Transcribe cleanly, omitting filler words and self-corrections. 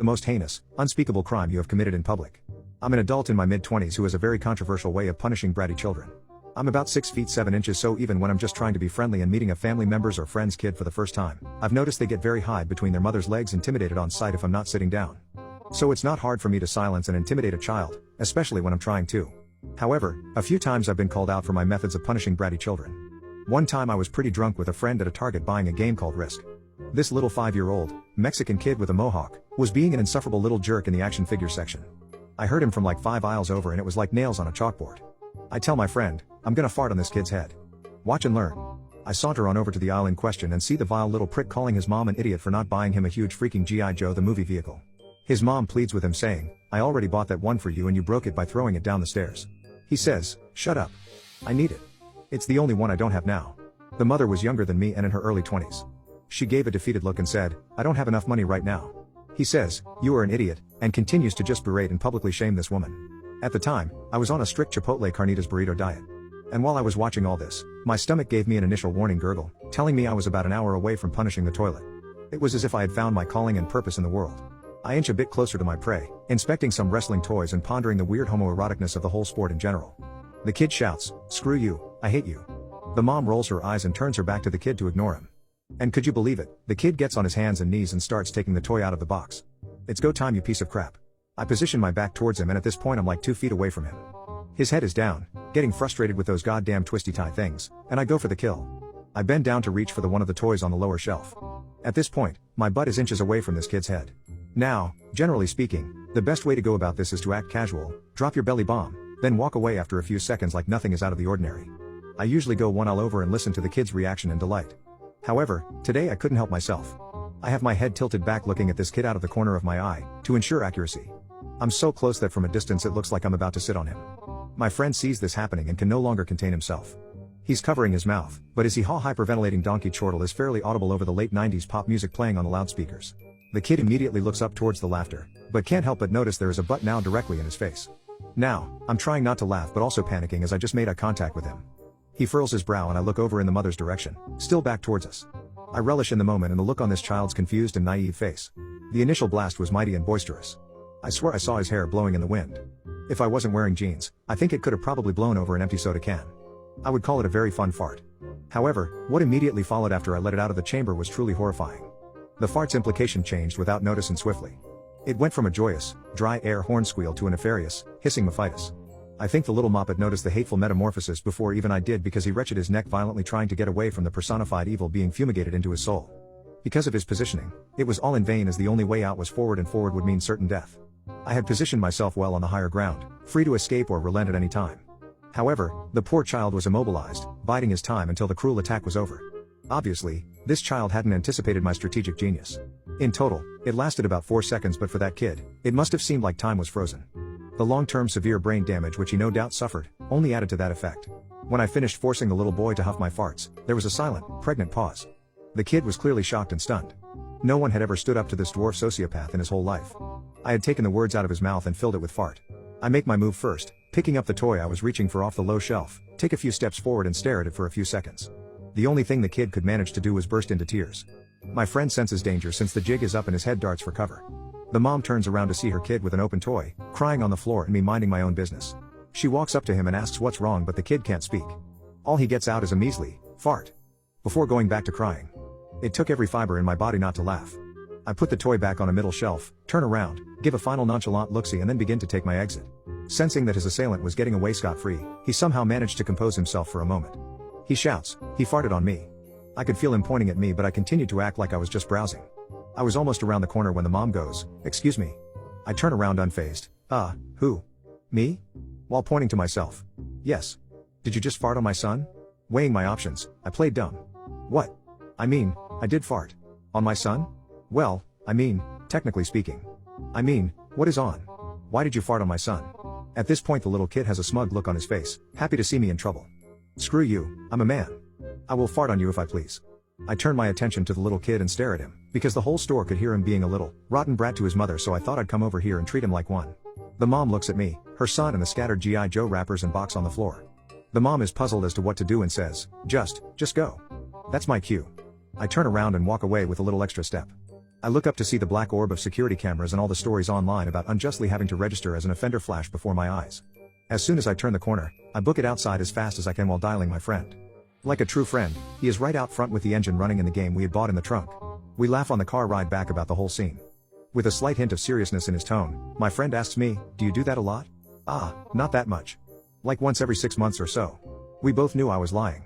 the most heinous, unspeakable crime you have committed in public? I'm an adult in my mid-20s who has a very controversial way of punishing bratty children. I'm about 6 feet 7 inches, so even when I'm just trying to be friendly and meeting a family member's or friend's kid for the first time, I've noticed they get very high between their mother's legs, intimidated on sight if I'm not sitting down. So it's not hard for me to silence and intimidate a child, especially when I'm trying to. However, a few times I've been called out for my methods of punishing bratty children. One time I was pretty drunk with a friend at a Target buying a game called Risk. This little 5-year-old, Mexican kid with a mohawk, was being an insufferable little jerk in the action figure section. I heard him from like 5 aisles over and it was like nails on a chalkboard. I tell my friend, I'm gonna fart on this kid's head. Watch and learn. I saunter on over to the aisle in question and see the vile little prick calling his mom an idiot for not buying him a huge freaking G.I. Joe the movie vehicle. His mom pleads with him saying, I already bought that one for you and you broke it by throwing it down the stairs. He says, shut up. I need it. It's the only one I don't have now. The mother was younger than me and in her early 20s. She gave a defeated look and said, I don't have enough money right now. He says, you are an idiot, and continues to just berate and publicly shame this woman. At the time, I was on a strict Chipotle carnitas burrito diet. And while I was watching all this, my stomach gave me an initial warning gurgle, telling me I was about an hour away from punishing the toilet. It was as if I had found my calling and purpose in the world. I inch a bit closer to my prey, inspecting some wrestling toys and pondering the weird homoeroticness of the whole sport in general. The kid shouts, screw you, I hate you. The mom rolls her eyes and turns her back to the kid to ignore him. And could you believe it, the kid gets on his hands and knees and starts taking the toy out of the box. It's go time, you piece of crap. I position my back towards him and at this point I'm like 2 feet away from him. His head is down, getting frustrated with those goddamn twisty tie things, and I go for the kill. I bend down to reach for one of the toys on the lower shelf. At this point, my butt is inches away from this kid's head. Now, generally speaking, the best way to go about this is to act casual, drop your belly bomb, then walk away after a few seconds like nothing is out of the ordinary. I usually go one aisle over and listen to the kid's reaction and delight. However, today I couldn't help myself. I have my head tilted back looking at this kid out of the corner of my eye, to ensure accuracy. I'm so close that from a distance it looks like I'm about to sit on him. My friend sees this happening and can no longer contain himself. He's covering his mouth, but his hee-haw hyperventilating donkey chortle is fairly audible over the late 90s pop music playing on the loudspeakers. The kid immediately looks up towards the laughter, but can't help but notice there is a butt now directly in his face. Now, I'm trying not to laugh but also panicking as I just made eye contact with him. He furrows his brow and I look over in the mother's direction, still back towards us. I relish in the moment and the look on this child's confused and naive face. The initial blast was mighty and boisterous. I swear I saw his hair blowing in the wind. If I wasn't wearing jeans, I think it could have probably blown over an empty soda can. I would call it a very fun fart. However, what immediately followed after I let it out of the chamber was truly horrifying. The fart's implication changed without notice and swiftly. It went from a joyous, dry air horn squeal to a nefarious, hissing mephitis. I think the little moppet noticed the hateful metamorphosis before even I did because he wretched his neck violently trying to get away from the personified evil being fumigated into his soul. Because of his positioning, it was all in vain as the only way out was forward and forward would mean certain death. I had positioned myself well on the higher ground, free to escape or relent at any time. However, the poor child was immobilized, biding his time until the cruel attack was over. Obviously, this child hadn't anticipated my strategic genius. In total, it lasted about 4 seconds, but for that kid, it must have seemed like time was frozen. The long-term severe brain damage which he no doubt suffered, only added to that effect. When I finished forcing the little boy to huff my farts, there was a silent, pregnant pause. The kid was clearly shocked and stunned. No one had ever stood up to this dwarf sociopath in his whole life. I had taken the words out of his mouth and filled it with fart. I make my move first, picking up the toy I was reaching for off the low shelf, take a few steps forward and stare at it for a few seconds. The only thing the kid could manage to do was burst into tears. My friend senses danger since the jig is up and his head darts for cover. The mom turns around to see her kid with an open toy, crying on the floor and me minding my own business. She walks up to him and asks what's wrong, but the kid can't speak. All he gets out is a measly fart before going back to crying. It took every fiber in my body not to laugh. I put the toy back on a middle shelf, turn around, give a final nonchalant look-see and then begin to take my exit. Sensing that his assailant was getting away scot-free, he somehow managed to compose himself for a moment. He shouts, he farted on me. I could feel him pointing at me, but I continued to act like I was just browsing. I was almost around the corner when the mom goes, excuse me. I turn around unfazed. Who? Me? While pointing to myself. Yes. Did you just fart on my son? Weighing my options, I played dumb. What? I mean, I did fart. On my son? Well, I mean, technically speaking. I mean, what is on? Why did you fart on my son? At this point the little kid has a smug look on his face, happy to see me in trouble. Screw you, I'm a man. I will fart on you if I please. I turn my attention to the little kid and stare at him, because the whole store could hear him being a little, rotten brat to his mother, so I thought I'd come over here and treat him like one. The mom looks at me, her son and the scattered G.I. Joe wrappers and box on the floor. The mom is puzzled as to what to do and says, just go. That's my cue. I turn around and walk away with a little extra step. I look up to see the black orb of security cameras and all the stories online about unjustly having to register as an offender flash before my eyes. As soon as I turn the corner, I book it outside as fast as I can while dialing my friend. Like a true friend, he is right out front with the engine running in the game we had bought in the trunk. We laugh on the car ride back about the whole scene. With a slight hint of seriousness in his tone, my friend asks me, "Do you do that a lot?" "Ah, not that much. Like once every 6 months or so." We both knew I was lying.